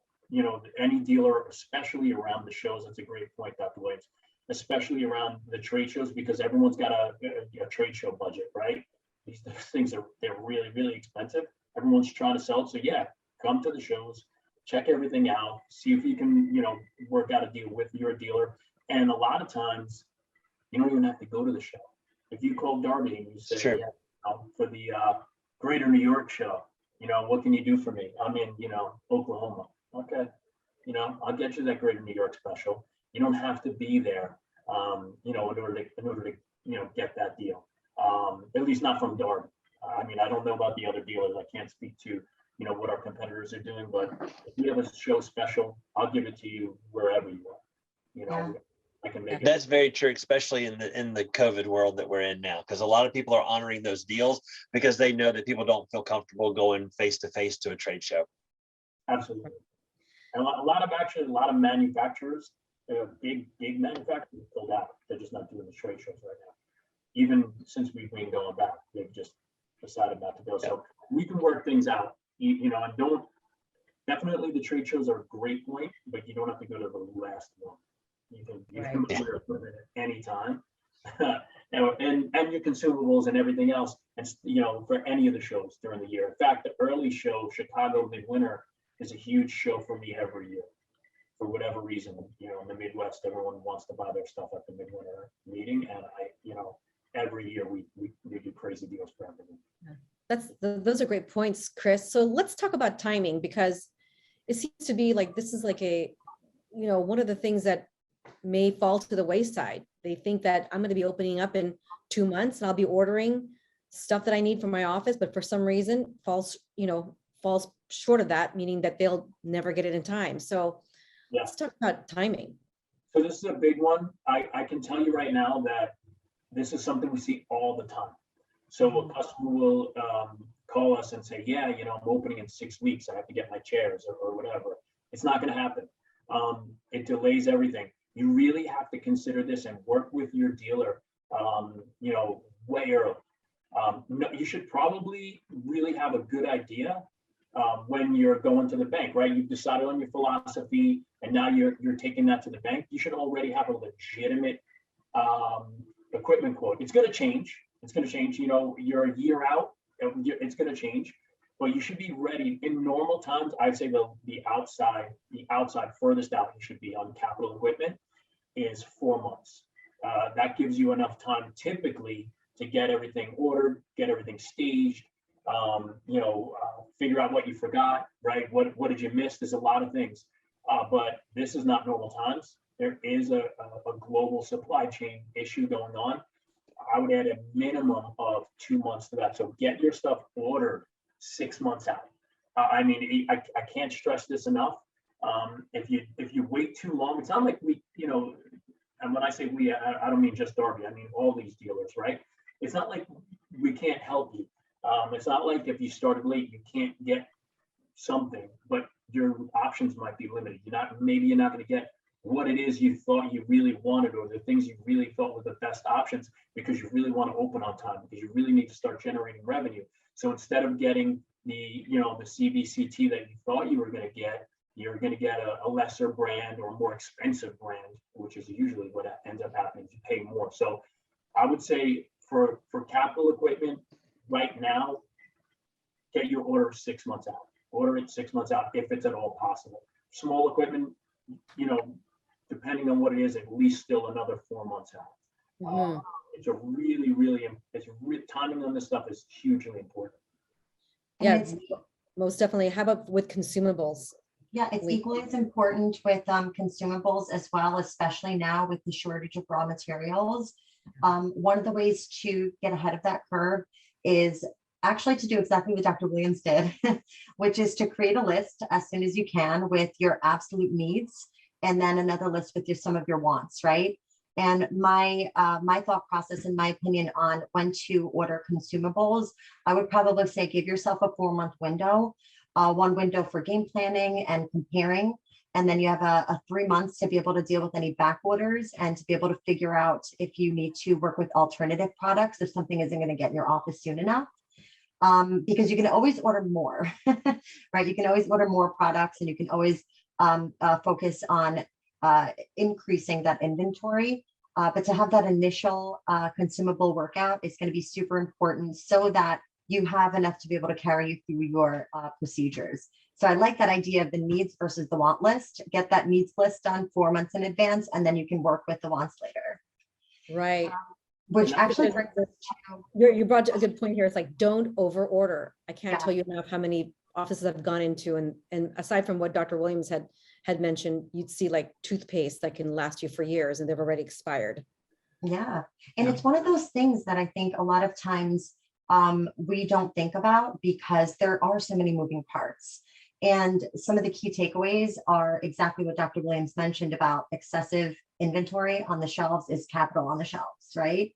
any dealer, especially around the shows. That's a great point, Dr. Williams. Especially around the trade shows, because everyone's got a trade show budget, right? These things they're really, really expensive. Everyone's trying to sell it. So yeah, come to the shows, check everything out, see if you can work out a deal with your dealer. And a lot of times, you don't even have to go to the show. If you call Darby and you say, Sure. Yeah, for the Greater New York show, what can you do for me? I'm in, Oklahoma. Okay, I'll get you that Greater New York special. You don't have to be there, in order to get that deal. At least not from Darby. I mean, I don't know about the other dealers. I can't speak to what our competitors are doing, but if we have a show special, I'll give it to you wherever you are. Yeah. I can make it. That's very true, especially in the COVID world that we're in now, because a lot of people are honoring those deals because they know that people don't feel comfortable going face to face to a trade show. Absolutely. And a lot of manufacturers, big manufacturers pulled out. They're just not doing the trade shows right now. Even since we've been going back, they've just decided not to go. So we can work things out, and definitely the trade shows are a great point, but you don't have to go to the last one. You can order equipment at any time. and your consumables and everything else, and for any of the shows during the year. In fact, the early show, Chicago Midwinter, is a huge show for me every year. For whatever reason, in the Midwest, everyone wants to buy their stuff at the Midwinter meeting, and every year we do crazy deals for everything. Those are great points, Chris. So let's talk about timing, because it seems to be like this is like one of the things that may fall to the wayside. They think that I'm going to be opening up in 2 months and I'll be ordering stuff that I need for my office, but for some reason falls short of that, meaning that they'll never get it in time. So let's talk about timing. So this is a big one. I can tell you right now that this is something we see all the time. So a customer will call us and say, yeah, I'm opening in 6 weeks. I have to get my chairs or whatever. It's not going to happen. It delays everything. You really have to consider this and work with your dealer, way early. No, you should probably really have a good idea when you're going to the bank, right? You've decided on your philosophy, and now you're taking that to the bank. You should already have a legitimate equipment quote. It's going to change. It's going to change. You're a year out. It's going to change, but you should be ready. In normal times, I'd say the outside furthest out you should be on capital equipment is 4 months. That gives you enough time typically to get everything ordered, get everything staged, figure out what you forgot, right? What did you miss? There's a lot of things, but this is not normal times. There is a global supply chain issue going on. I would add a minimum of 2 months to that. So get your stuff ordered 6 months out. I can't stress this enough. If you wait too long, it's not like and when I say we, I don't mean just Darby, I mean all these dealers, right? It's not like we can't help you. It's not like if you started late, you can't get something, but your options might be limited. Maybe you're not going to get what it is you thought you really wanted, or the things you really thought were the best options, because you really want to open on time, because you really need to start generating revenue. So instead of getting the CBCT that you thought you were going to get, you're going to get a lesser brand or a more expensive brand, which is usually what ends up happening. You pay more. So I would say for capital equipment right now, get your order 6 months out. Order it 6 months out if it's at all possible. Small equipment, depending on what it is, at least still another 4 months out. Mm-hmm. It's timing on this stuff is hugely important. Yeah, most definitely. How about with consumables? Yeah, it's equally as important with consumables as well, especially now with the shortage of raw materials. One of the ways to get ahead of that curve is actually to do exactly what Dr. Williams did, which is to create a list as soon as you can with your absolute needs, and then another list with some of your wants, right? And my thought process, in my opinion, on when to order consumables, I would probably say give yourself a 4-month window. One window for game planning and comparing, and then you have a 3 months to be able to deal with any back orders and to be able to figure out if you need to work with alternative products if something isn't going to get in your office soon enough. Because you can always order more, right? You can always order more products, and you can always focus on increasing that inventory. But to have that initial consumable workout is going to be super important, so that you have enough to be able to carry you through your procedures. So I like that idea of the needs versus the want list. Get that needs list done 4 months in advance, and then you can work with the wants later. Right. Which actually brings us to... You brought a good point here. It's like, don't over order. I can't tell you enough how many offices I've gone into, and aside from what Dr. Williams had mentioned, you'd see like toothpaste that can last you for years and they've already expired. Yeah. And it's one of those things that I think a lot of times we don't think about, because there are so many moving parts. And some of the key takeaways are exactly what Dr. Williams mentioned about excessive inventory on the shelves is capital on the shelves, right?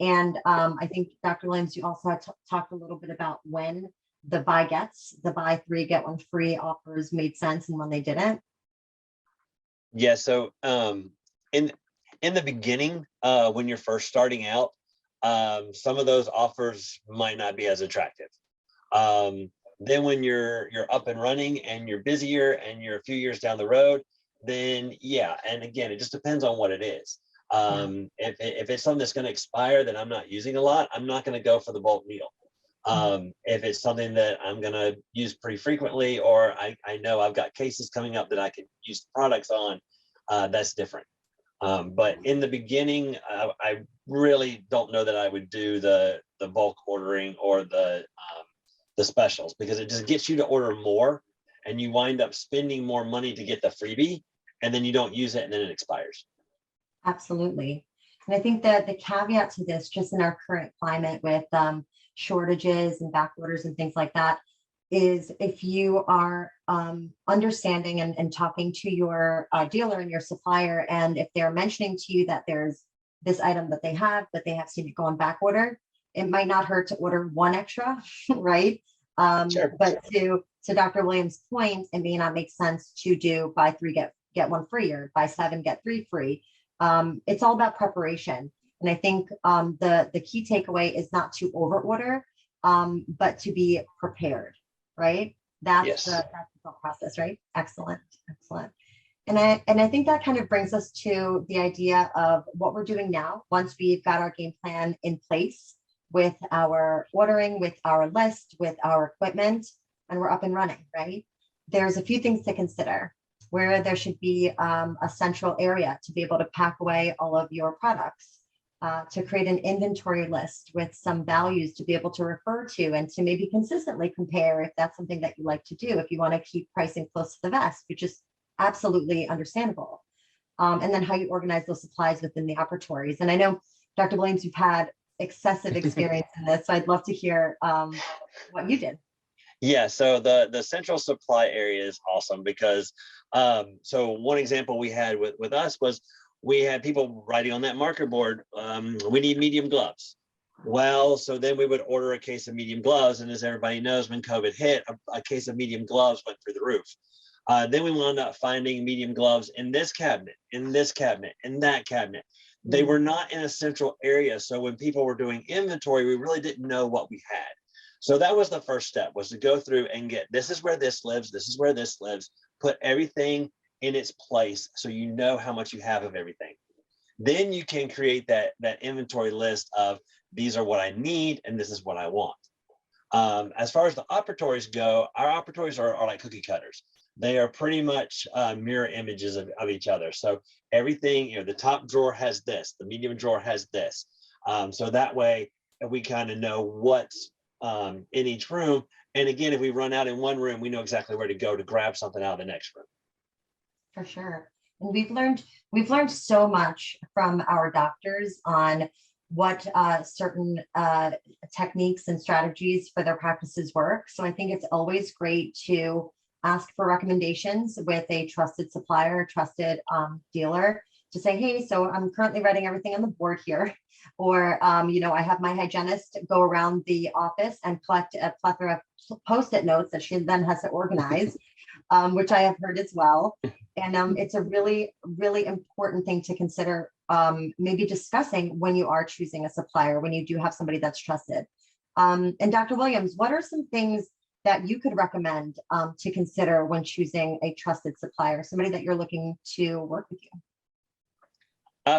And I think, Dr. Williams, you also had talked a little bit about when the buy 3 get 1 free offers made sense and when they didn't. Yeah, so in the beginning, when you're first starting out, some of those offers might not be as attractive. Then when you're up and running and you're busier and you're a few years down the road, then yeah. And again, it just depends on what it is. If it's something that's going to expire that I'm not using a lot, I'm not going to go for the bulk meal. If it's something that I'm going to use pretty frequently, or I know I've got cases coming up that I can use products on, that's different. But in the beginning, I really don't know that I would do the bulk ordering or the specials, because it just gets you to order more and you wind up spending more money to get the freebie, and then you don't use it and then it expires. Absolutely. And I think that the caveat to this, just in our current climate with shortages and back orders and things like that, is if you are understanding and talking to your dealer and your supplier, and if they're mentioning to you that there's this item that they have, but they have seen it go on back order, it might not hurt to order one extra, right? Sure. But to Dr. Williams' point, it may not make sense to do buy three, get one free, or buy 7, get 3 free. It's all about preparation. And I think the key takeaway is not to over order, but to be prepared, right? That's the thought process, right? Excellent, excellent. And I think that kind of brings us to the idea of what we're doing now. Once we've got our game plan in place with our ordering, with our list, with our equipment, and we're up and running, right? There's a few things to consider, where there should be a central area to be able to pack away all of your products, to create an inventory list with some values to be able to refer to, and to maybe consistently compare if that's something that you like to do, if you want to keep pricing close to the vest, which is absolutely understandable. And then how you organize those supplies within the operatories. And I know, Dr. Williams, you've had excessive experience in this, so I'd love to hear what you did. Yeah, so the central supply area is awesome, because so one example we had with us was we had people writing on that marker board, we need medium gloves. Well, so then we would order a case of medium gloves, and as everybody knows, when COVID hit, a case of medium gloves went through the roof. Then we wound up finding medium gloves in this cabinet, in this cabinet, in that cabinet. They were not in a central area, so when people were doing inventory, we really didn't know what we had. So that was the first step, was to go through and get, this is where this lives, this is where this lives, put everything in its place so you know how much you have of everything. Then you can create that inventory list of, these are what I need and this is what I want. As far as the operatories go, our operatories are like cookie cutters. They are pretty much mirror images of each other. So everything, the top drawer has this, the medium drawer has this. So that way we kind of know what's in each room. And again, if we run out in one room, we know exactly where to go to grab something out of the next room. For sure. And we've learned so much from our doctors on what certain techniques and strategies for their practices work. So I think it's always great to ask for recommendations with a trusted supplier, trusted dealer, to say, hey, so I'm currently writing everything on the board here. Or, I have my hygienist go around the office and collect a plethora of Post-it notes that she then has to organize, which I have heard as well. And it's a really, really important thing to consider, maybe discussing when you are choosing a supplier, when you do have somebody that's trusted. And Dr. Williams, what are some things that you could recommend to consider when choosing a trusted supplier, somebody that you're looking to work with you?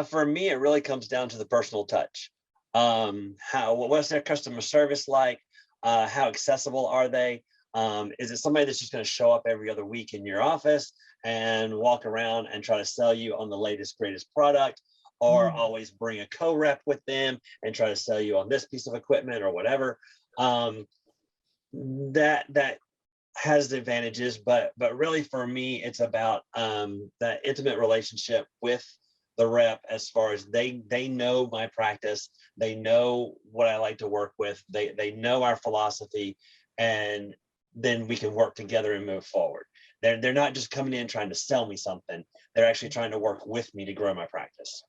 For me, it really comes down to the personal touch. What's their customer service like? How accessible are they? Is it somebody that's just going to show up every other week in your office and walk around and try to sell you on the latest, greatest product, or always bring a co-rep with them and try to sell you on this piece of equipment or whatever? That has the advantages, but really for me, it's about that intimate relationship with the rep, as far as they know my practice, they know what I like to work with, they know our philosophy, and then we can work together and move forward. They're not just coming in trying to sell me something, they're actually trying to work with me to grow my practice.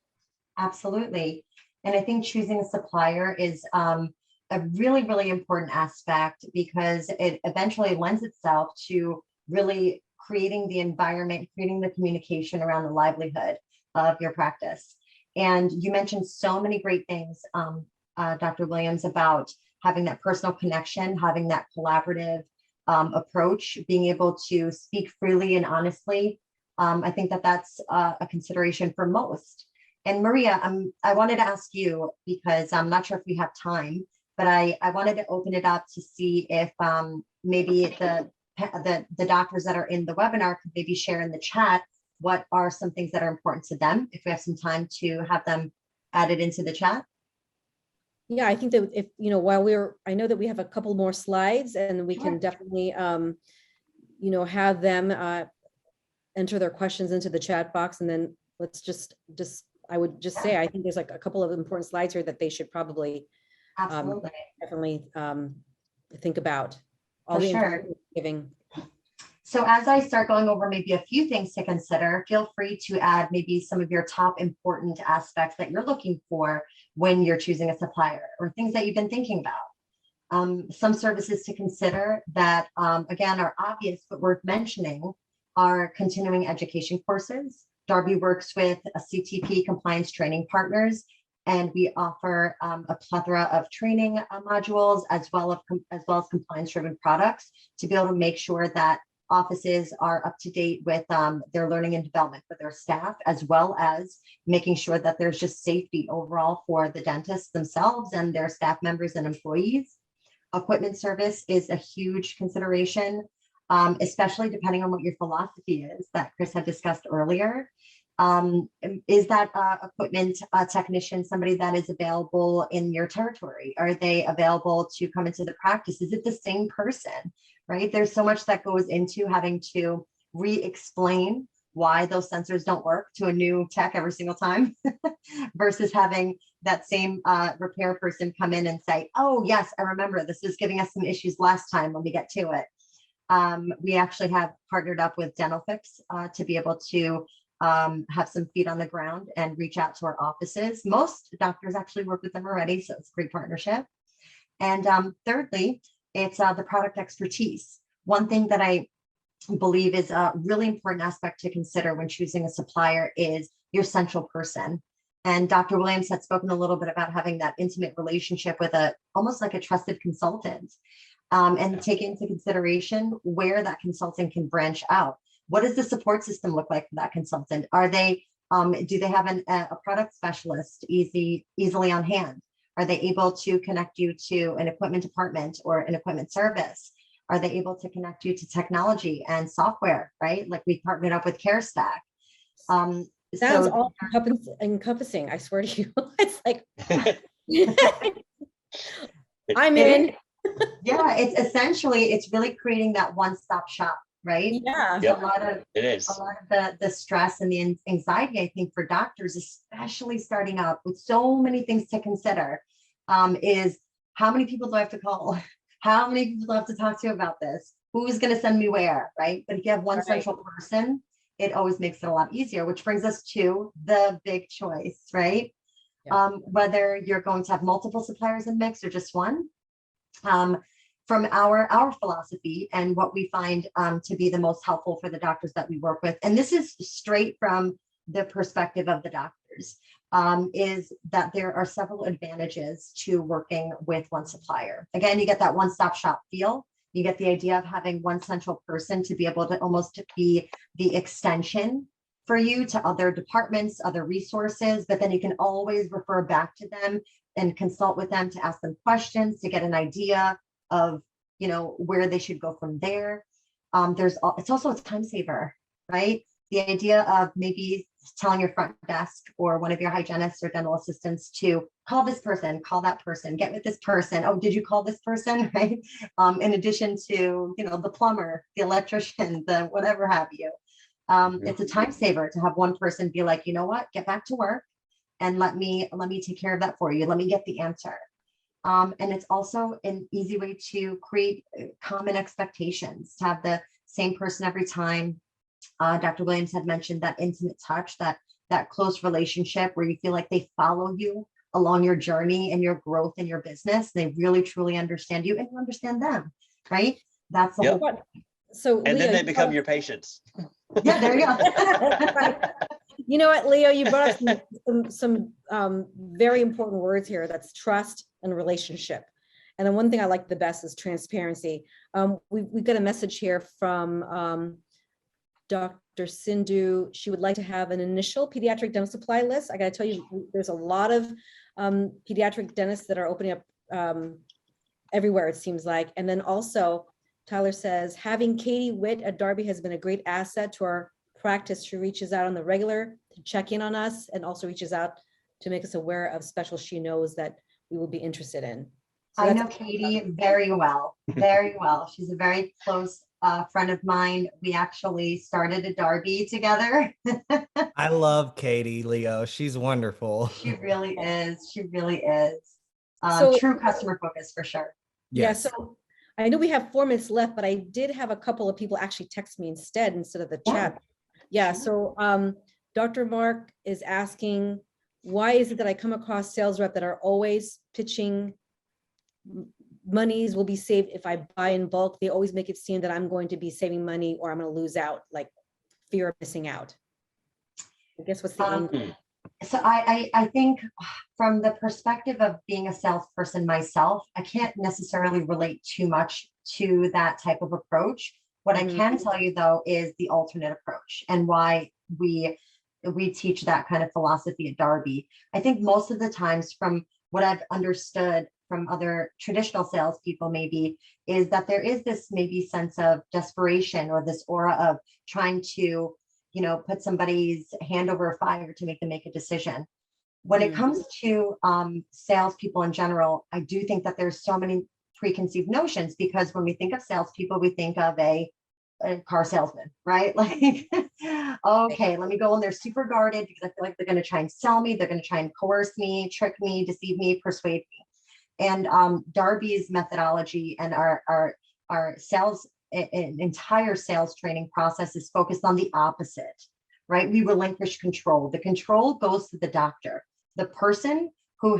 Absolutely. And I think choosing a supplier is a really, really important aspect, because it eventually lends itself to really creating the environment, creating the communication around the livelihood of your practice. And you mentioned so many great things, Dr. Williams, about having that personal connection, having that collaborative approach, being able to speak freely and honestly. I think that that's a consideration for most. And Maria, I wanted to ask you, because I'm not sure if we have time, but I wanted to open it up to see if maybe the doctors that are in the webinar could maybe share in the chat what are some things that are important to them, if we have some time to have them added into the chat. Yeah, I think that if, while I know that we have a couple more slides and we Sure. can definitely, have them enter their questions into the chat box, and then let's I would just say, I think there's like a couple of important slides here that they should probably Absolutely. definitely think about. All For the sure. information giving. So as I start going over maybe a few things to consider, feel free to add maybe some of your top important aspects that you're looking for when you're choosing a supplier, or things that you've been thinking about. Some services to consider that, again, are obvious but worth mentioning are continuing education courses. Darby works with a CTP compliance training partners, and we offer a plethora of training modules as well as compliance-driven products to be able to make sure that offices are up to date with their learning and development for their staff, as well as making sure that there's just safety overall for the dentists themselves and their staff members and employees. Equipment service is a huge consideration, especially depending on what your philosophy is that Chris had discussed earlier. Is that equipment technician somebody that is available in your territory? Are they available to come into the practice? Is it the same person, right? There's so much that goes into having to re-explain why those sensors don't work to a new tech every single time versus having that same repair person come in and say, oh yes, I remember this was giving us some issues last time when we get to it. We actually have partnered up with DentalFix to be able to have some feet on the ground and reach out to our offices. Most doctors actually work with them already, so it's a great partnership. And thirdly, it's the product expertise. One thing that I believe is a really important aspect to consider when choosing a supplier is your central person. And Dr. Williams had spoken a little bit about having that intimate relationship with almost like a trusted consultant, and take into consideration where that consultant can branch out. What does the support system look like for that consultant? Are they, do they have a product specialist easily on hand? Are they able to connect you to an equipment department or an equipment service? Are they able to connect you to technology and software, right? Like we partnered up with CareStack. Sounds all encompassing, I swear to you. It's like, I'm in. Yeah, it's really creating that one-stop shop, right? Yeah. Yep. A lot of the stress and the anxiety, I think, for doctors, especially starting out with so many things to consider, is how many people do I have to call? How many people do I have to talk to about this? Who's going to send me where, right? But if you have one central person, it always makes it a lot easier, which brings us to the big choice, right? Yeah. Whether you're going to have multiple suppliers in mix or just one. From our philosophy and what we find to be the most helpful for the doctors that we work with, and this is straight from the perspective of the doctors, is that there are several advantages to working with one supplier. Again, you get that one-stop shop feel. You get the idea of having one central person to be able to almost be the extension for you to other departments, other resources, but then you can always refer back to them and consult with them to ask them questions, to get an idea of, where they should go from there. It's also a time saver, right? The idea of maybe telling your front desk or one of your hygienists or dental assistants to call this person, call that person, get with this person. Oh, did you call this person, right? In addition to, the plumber, the electrician, the whatever have you. It's a time saver to have one person be like, you know what, get back to work and let me take care of that for you. Let me get the answer. And it's also an easy way to create common expectations, to have the same person every time. Dr. Williams had mentioned that intimate touch, that close relationship where you feel like they follow you along your journey and your growth in your business. They really, truly understand you and you understand them, right? That's the whole point. So, and Leo, then they become your patients. Yeah, there you go. Right. You know what, Leo, you brought up some very important words here. That's trust and relationship. And then one thing I like the best is transparency. We've got a message here from Dr. Sindhu. She would like to have an initial pediatric dental supply list. I got to tell you, there's a lot of pediatric dentists that are opening up everywhere, it seems like. And then also, Tyler says, having Katie Witt at Darby has been a great asset to our practice. She reaches out on the regular to check in on us and also reaches out to make us aware of specials she knows that we will be interested in. So I know Katie very well, very well. She's a very close friend of mine. We actually started a Darby together. I love Katie, Leo. She's wonderful. She really is. She really is. So- True customer focus for sure. Yes. Yeah, so I know we have 4 minutes left, but I did have a couple of people actually text me instead of the Yeah. chat. Yeah, so Dr. Mark is asking, why is it that I come across sales rep that are always pitching monies will be saved if I buy in bulk? They always make it seem that I'm going to be saving money or I'm going to lose out, like fear of missing out. I guess what's the angle? So I think from the perspective of being a salesperson myself, I can't necessarily relate too much to that type of approach. What I can tell you though is the alternate approach and why we teach that kind of philosophy at Darby. I think most of the times from what I've understood from other traditional salespeople maybe is that there is this maybe sense of desperation or this aura of trying to, you know, put somebody's hand over a fire to make them make a decision. When it comes to salespeople in general, I do think that there's so many preconceived notions because when we think of salespeople, we think of a car salesman, right? Like, okay, let me go in there super guarded because I feel like they're going to try and sell me. They're going to try and coerce me, trick me, deceive me, persuade me. And Darby's methodology and our sales, entire sales training process is focused on the opposite, right? We relinquish control. The control goes to the doctor, the person who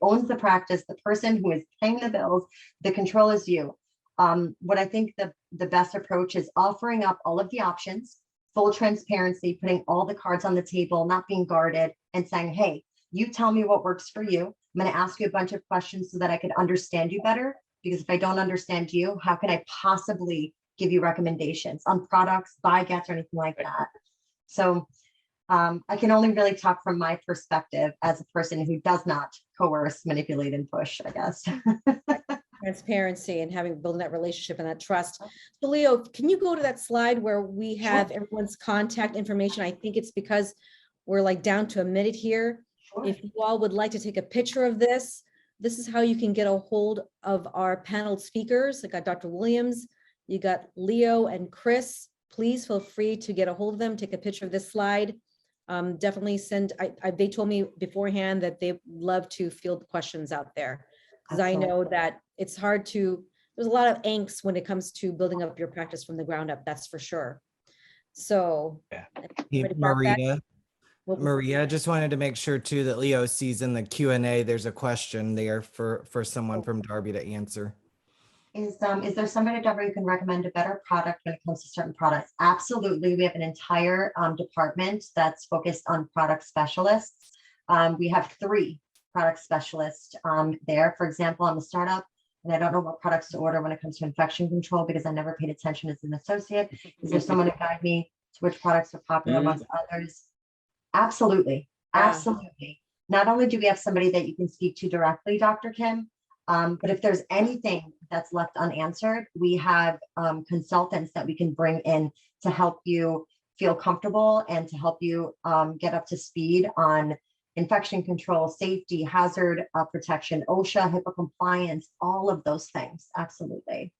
owns the practice, the person who is paying the bills. The control is you. What I think the best approach is offering up all of the options, full transparency, putting all the cards on the table, not being guarded, and saying, hey, you tell me what works for you. I'm going to ask you a bunch of questions so that I could understand you better. Because if I don't understand you, how can I possibly give you recommendations on products, buy gets, or anything like that? So I can only really talk from my perspective as a person who does not coerce, manipulate, and push, I guess. Transparency and building that relationship and that trust. So Leo, can you go to that slide where we have everyone's contact information? I think it's because we're like down to a minute here. Sure. If you all would like to take a picture of this, this is how you can get a hold of our panel speakers. I got Dr. Williams, you got Leo and Chris. Please feel free to get a hold of them, take a picture of this slide. Definitely send, they told me beforehand that they love to field questions out there. Because I know that it's hard there's a lot of angst when it comes to building up your practice from the ground up, that's for sure. So. Hey, Maria, just wanted to make sure too that Leo sees in the Q&A, there's a question there for someone from Darby to answer. Is there somebody at Darby who can recommend a better product when it comes to certain products? Absolutely. We have an entire department that's focused on product specialists. We have 3 product specialists there. For example, I'm a startup and I don't know what products to order when it comes to infection control because I never paid attention as an associate. Is there someone to guide me to which products are popular amongst others? Absolutely. Absolutely. Not only do we have somebody that you can speak to directly, Dr. Kim, but if there's anything that's left unanswered, we have consultants that we can bring in to help you feel comfortable and to help you get up to speed on infection control, safety, hazard protection, OSHA, HIPAA compliance, all of those things. Absolutely.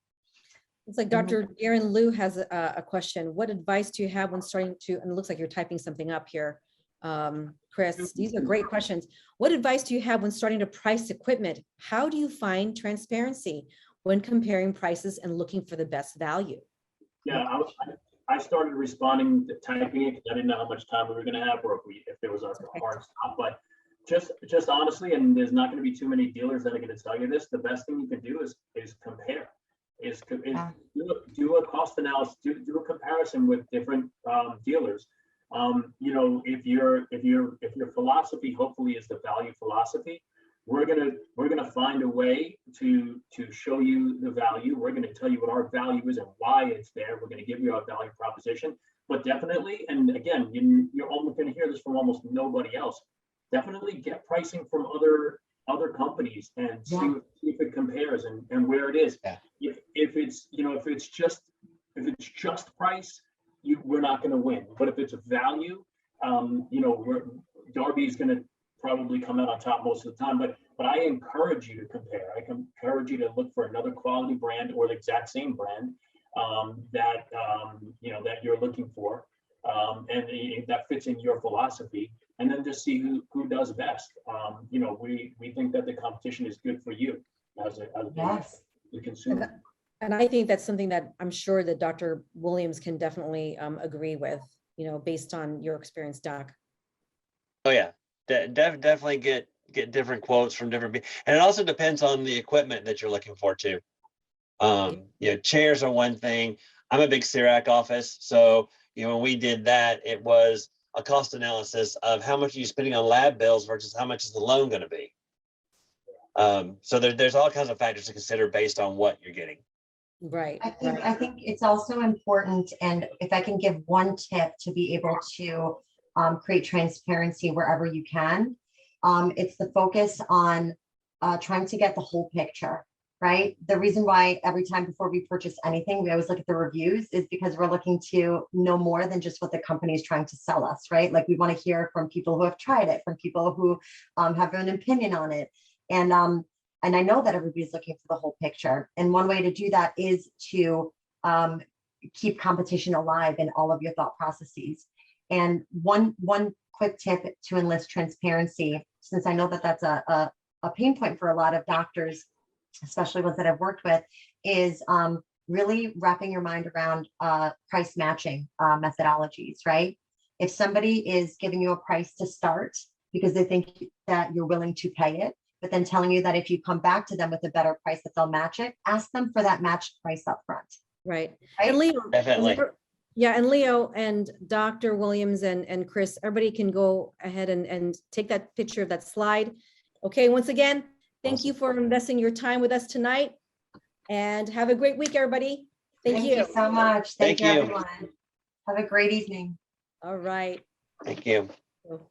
It's like Dr. Aaron Liu has a question. What advice do you have when starting to, and it looks like you're typing something up here, Chris, these are great questions. What advice do you have when starting to price equipment? How do you find transparency when comparing prices and looking for the best value? Yeah, I started responding to typing it because I didn't know how much time we were going to have or if there was a hard stop. But just honestly, and there's not going to be too many dealers that are going to tell you this, the best thing you can do is compare. Do a cost analysis, do a comparison with different dealers. You know, if your philosophy hopefully is the value philosophy, we're gonna find a way to show you the value. We're gonna tell you what our value is and why it's there. We're gonna give you our value proposition. But definitely, and again, you're almost gonna hear this from almost nobody else. Definitely get pricing from other other companies and see, Yeah. see if it compares and where it is. Yeah. If it's, you know, if it's just price, we're not going to win. But if it's a value, you know, Darby's going to probably come out on top most of the time. But I encourage you to compare. I encourage you to look for another quality brand or the exact same brand that you know, that you're looking for, and that fits in your philosophy. And then just see who does best. You know, we think that the competition is good for you as Yes. the consumer. And I think that's something that I'm sure that Dr. Williams can definitely agree with, you know, based on your experience, Doc. Oh yeah, definitely get different quotes from different people, and it also depends on the equipment that you're looking for too. You know, chairs are one thing. I'm a big CareStack office, so you know, when we did that, it was a cost analysis of how much are you spending on lab bills versus how much is the loan going to be. So there's all kinds of factors to consider based on what you're getting. Right. I think it's also important, and if I can give one tip to be able to create transparency wherever you can, it's the focus on trying to get the whole picture, right? The reason why every time before we purchase anything, we always look at the reviews is because we're looking to know more than just what the company is trying to sell us, right? Like we want to hear from people who have tried it, from people who have an opinion on it. And I know that everybody's looking for the whole picture. And one way to do that is to keep competition alive in all of your thought processes. And one quick tip to enlist transparency, since I know that that's a pain point for a lot of doctors, especially ones that I've worked with, is really wrapping your mind around price matching methodologies, right? If somebody is giving you a price to start because they think that you're willing to pay it, but then telling you that if you come back to them with a better price that they'll match it, ask them for that matched price up front. Right. Right? And Leo, Definitely. yeah, and Leo and Dr. Williams and Chris, everybody can go ahead and take that picture of that slide. Okay, once again, thank you for investing your time with us tonight, and have a great week, everybody. Thank you. So much. Thank you, Thank you. everyone. Have a great evening. All right. Thank you. So-